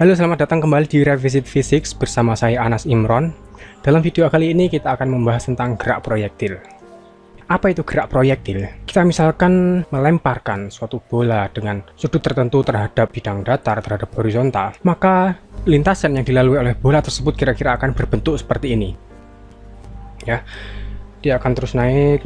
Halo, selamat datang kembali di Revisit Physics bersama saya Anas Imron. Dalam video kali ini kita akan membahas tentang gerak proyektil. Apa itu gerak proyektil? Kita misalkan melemparkan suatu bola dengan sudut tertentu terhadap bidang datar, terhadap horizontal, maka lintasan yang dilalui oleh bola tersebut kira-kira akan berbentuk seperti ini. Ya, dia akan terus naik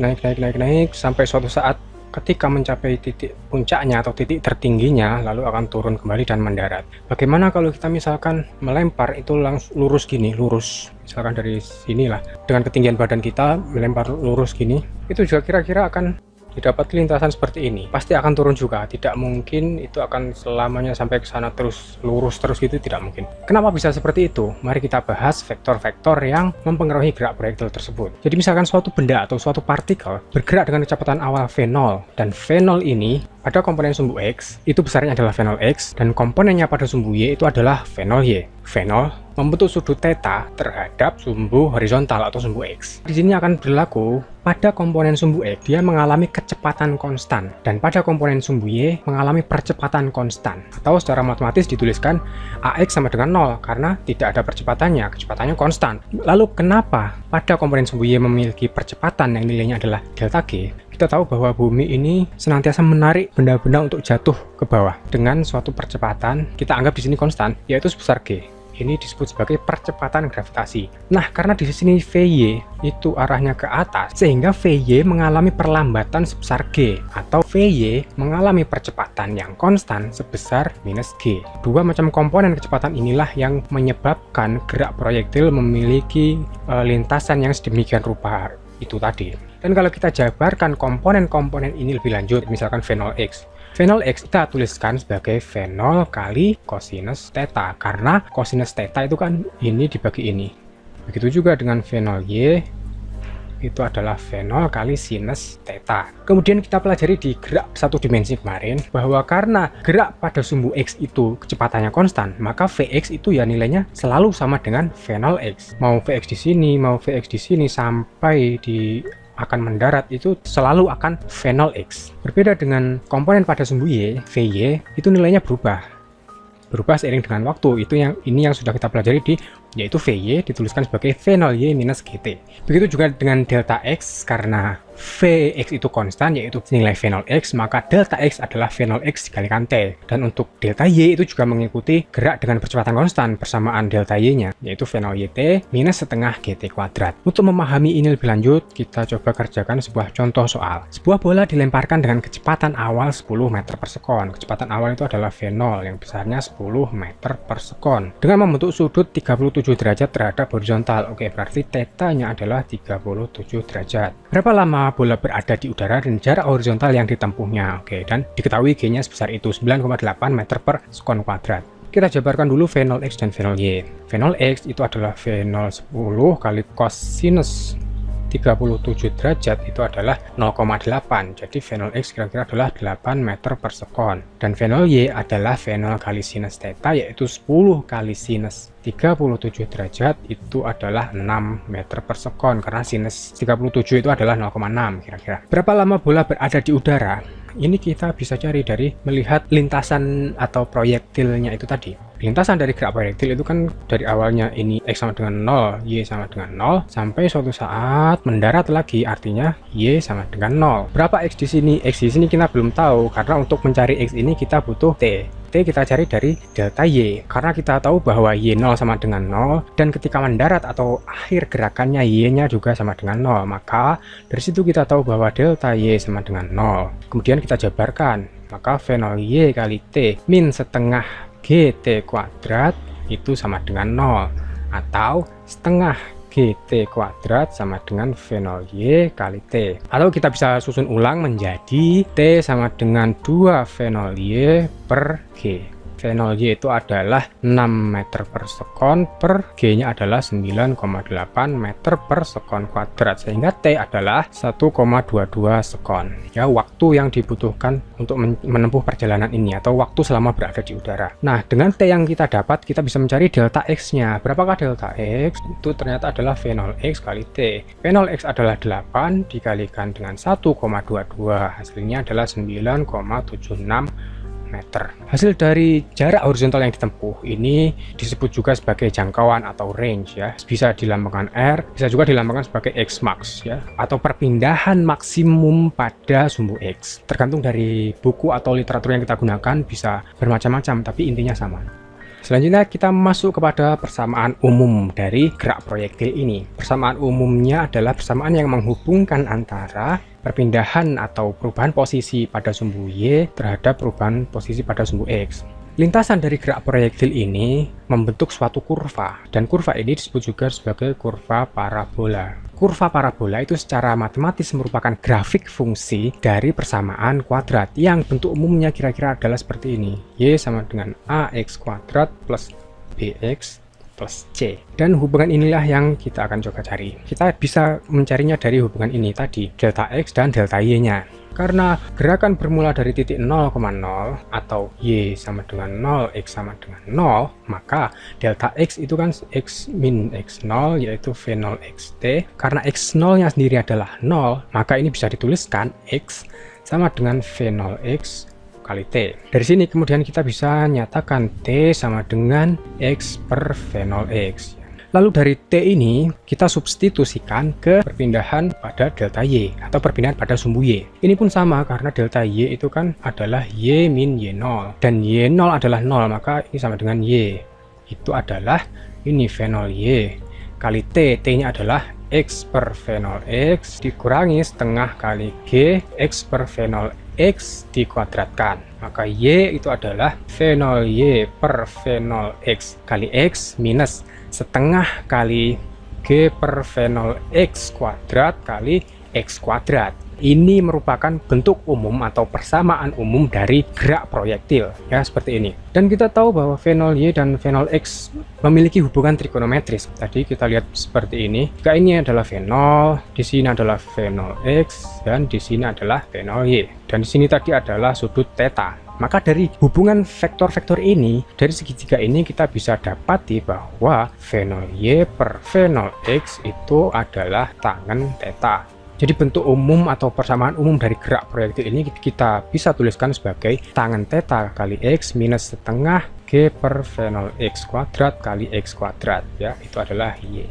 sampai suatu saat ketika mencapai titik puncaknya atau titik tertingginya, lalu akan turun kembali dan mendarat. Bagaimana kalau kita misalkan melempar itu langsung lurus gini, lurus, misalkan dari sinilah, dengan ketinggian badan kita melempar lurus gini, itu juga kira-kira akan didapat lintasan seperti ini. Pasti akan turun juga, tidak mungkin itu akan selamanya sampai ke sana terus lurus terus gitu, tidak mungkin. Kenapa bisa seperti itu? Mari kita bahas vektor-vektor yang mempengaruhi gerak proyektil tersebut. Jadi misalkan suatu benda atau suatu partikel bergerak dengan kecepatan awal v0, dan v0 ini pada komponen sumbu X itu besarnya adalah v0 X, dan komponennya pada sumbu Y itu adalah v0 Y. v0 membentuk sudut theta terhadap sumbu horizontal atau sumbu X. Di sini akan berlaku pada komponen sumbu X dia mengalami kecepatan konstan, dan pada komponen sumbu Y mengalami percepatan konstan, atau secara matematis dituliskan AX sama dengan 0 karena tidak ada percepatannya, kecepatannya konstan. Lalu kenapa pada komponen sumbu Y memiliki percepatan yang nilainya adalah delta G? Kita tahu bahwa bumi ini senantiasa menarik benda-benda untuk jatuh ke bawah dengan suatu percepatan, kita anggap di sini konstan, yaitu sebesar G. Ini disebut sebagai percepatan gravitasi. Nah, karena di sini VY itu arahnya ke atas, sehingga VY mengalami perlambatan sebesar G, atau VY mengalami percepatan yang konstan sebesar minus G. Dua macam komponen kecepatan inilah yang menyebabkan gerak proyektil memiliki lintasan yang sedemikian rupa itu tadi. Dan kalau kita jabarkan komponen-komponen ini lebih lanjut, misalkan v0x. v0x kita tuliskan sebagai v0 kali cosinus theta, karena cosinus theta itu kan ini dibagi ini. Begitu juga dengan v0y, itu adalah v0 kali sinus theta. Kemudian kita pelajari di gerak satu dimensi kemarin, bahwa karena gerak pada sumbu X itu kecepatannya konstan, maka Vx itu ya nilainya selalu sama dengan v0x. Mau Vx di sini, mau Vx di sini, sampai di akan mendarat itu selalu akan v0x. Berbeda dengan komponen pada sumbu Y, Vy itu nilainya berubah seiring dengan waktu. Itu ini yang sudah kita pelajari yaitu Vy dituliskan sebagai v0y minus gt. Begitu juga dengan delta x, karena Vx itu konstan yaitu nilai v0x, maka delta x adalah v0x dikalikan t. Dan untuk delta y itu juga mengikuti gerak dengan percepatan konstan bersamaan delta y-nya, yaitu v0yt minus setengah gt kuadrat. Untuk memahami ini lebih lanjut, kita coba kerjakan sebuah contoh soal. Sebuah bola dilemparkan dengan kecepatan awal 10 meter per sekon. Kecepatan awal itu adalah v0 yang besarnya 10 meter per sekon, dengan membentuk sudut 37 derajat terhadap horizontal. Oke, berarti theta-nya adalah 37 derajat. Berapa lama bola berada di udara dan jarak horizontal yang ditempuhnya? Oke, dan diketahui G-nya sebesar itu 9,8 meter per sekon kuadrat. Kita jabarkan dulu v0x dan v0y. v0x itu adalah v0 10 kali cosinus 37 derajat itu adalah 0,8. Jadi v0x kira-kira adalah 8 meter per sekon. Dan v0y adalah v0 kali sinus theta, yaitu 10 kali sinus 37 derajat itu adalah 6 meter per sekon, karena sinus 37 itu adalah 0,6 kira-kira. Berapa lama bola berada di udara? Ini kita bisa cari dari melihat lintasan atau proyektilnya itu tadi. Lintasan dari gerak proyektil itu kan dari awalnya ini X sama dengan 0, Y sama dengan 0, sampai suatu saat mendarat lagi, artinya Y sama dengan 0. Berapa X di sini? X di sini kita belum tahu, karena untuk mencari X ini kita butuh T. T kita cari dari delta Y, karena kita tahu bahwa Y0 sama dengan 0, dan ketika mendarat atau akhir gerakannya Y-nya juga sama dengan 0, maka dari situ kita tahu bahwa delta Y sama dengan 0. Kemudian kita jabarkan, maka v0y kali T min setengah gt kuadrat itu sama dengan 0, atau setengah gt kuadrat sama dengan v0y kali T. Atau kita bisa susun ulang menjadi T sama dengan 2 v0y per G. v0y itu adalah 6 meter per sekon, per G-nya adalah 9,8 meter per sekon kuadrat, sehingga T adalah 1,22 sekon. Ya, waktu yang dibutuhkan untuk menempuh perjalanan ini, atau waktu selama berada di udara. Nah, dengan T yang kita dapat, kita bisa mencari delta X-nya. Berapakah delta X? Itu ternyata adalah v0x kali T. v0x adalah 8 dikalikan dengan 1,22, hasilnya adalah 9,76 meter. Hasil dari jarak horizontal yang ditempuh ini disebut juga sebagai jangkauan atau range ya. Bisa dilambangkan R, bisa juga dilambangkan sebagai X-max ya, atau perpindahan maksimum pada sumbu X. Tergantung dari buku atau literatur yang kita gunakan bisa bermacam-macam, tapi intinya sama. Selanjutnya kita masuk kepada persamaan umum dari gerak proyektil ini. Persamaan umumnya adalah persamaan yang menghubungkan antara perpindahan atau perubahan posisi pada sumbu Y terhadap perubahan posisi pada sumbu X. Lintasan dari gerak proyektil ini membentuk suatu kurva, dan kurva ini disebut juga sebagai kurva parabola. Kurva parabola itu secara matematis merupakan grafik fungsi dari persamaan kuadrat yang bentuk umumnya kira-kira adalah seperti ini. Y sama dengan AX kuadrat plus BX plus C. Dan hubungan inilah yang kita akan coba cari. Kita bisa mencarinya dari hubungan ini tadi, delta X dan delta Y-nya. Karena gerakan bermula dari titik 0,0 atau Y sama dengan 0, X sama dengan 0, maka delta X itu kan X min X0 yaitu V0 XT. Karena X0 nya sendiri adalah 0, maka ini bisa dituliskan X sama dengan V0 X kali T. Dari sini kemudian kita bisa nyatakan T sama dengan X per V0 X. Lalu dari T ini kita substitusikan ke perpindahan pada delta Y atau perpindahan pada sumbu Y. Ini pun sama karena delta Y itu kan adalah Y min Y0 dan Y0 adalah 0, maka ini sama dengan Y. Itu adalah ini V0 Y kali T. T-nya adalah X per V0 X dikurangi setengah kali G X per V0 X dikuadratkan. Maka Y itu adalah V0 Y per V0 X kali X minus setengah kali G per V0 X kuadrat kali X kuadrat. Ini merupakan bentuk umum atau persamaan umum dari gerak proyektil ya, seperti ini. Dan kita tahu bahwa V0 Y dan V0 X memiliki hubungan trigonometris. Tadi kita lihat seperti ini. Jika ini adalah V0, di sini adalah V0 X, dan di sini adalah V0 Y. Dan di sini tadi adalah sudut theta. Maka dari hubungan vektor-vektor ini, dari segitiga ini kita bisa dapati bahwa V0 Y per V0 X itu adalah tangen theta. Jadi bentuk umum atau persamaan umum dari gerak proyektil ini kita bisa tuliskan sebagai tangen theta kali X minus setengah G per V0 X kuadrat kali X kuadrat ya, itu adalah Y.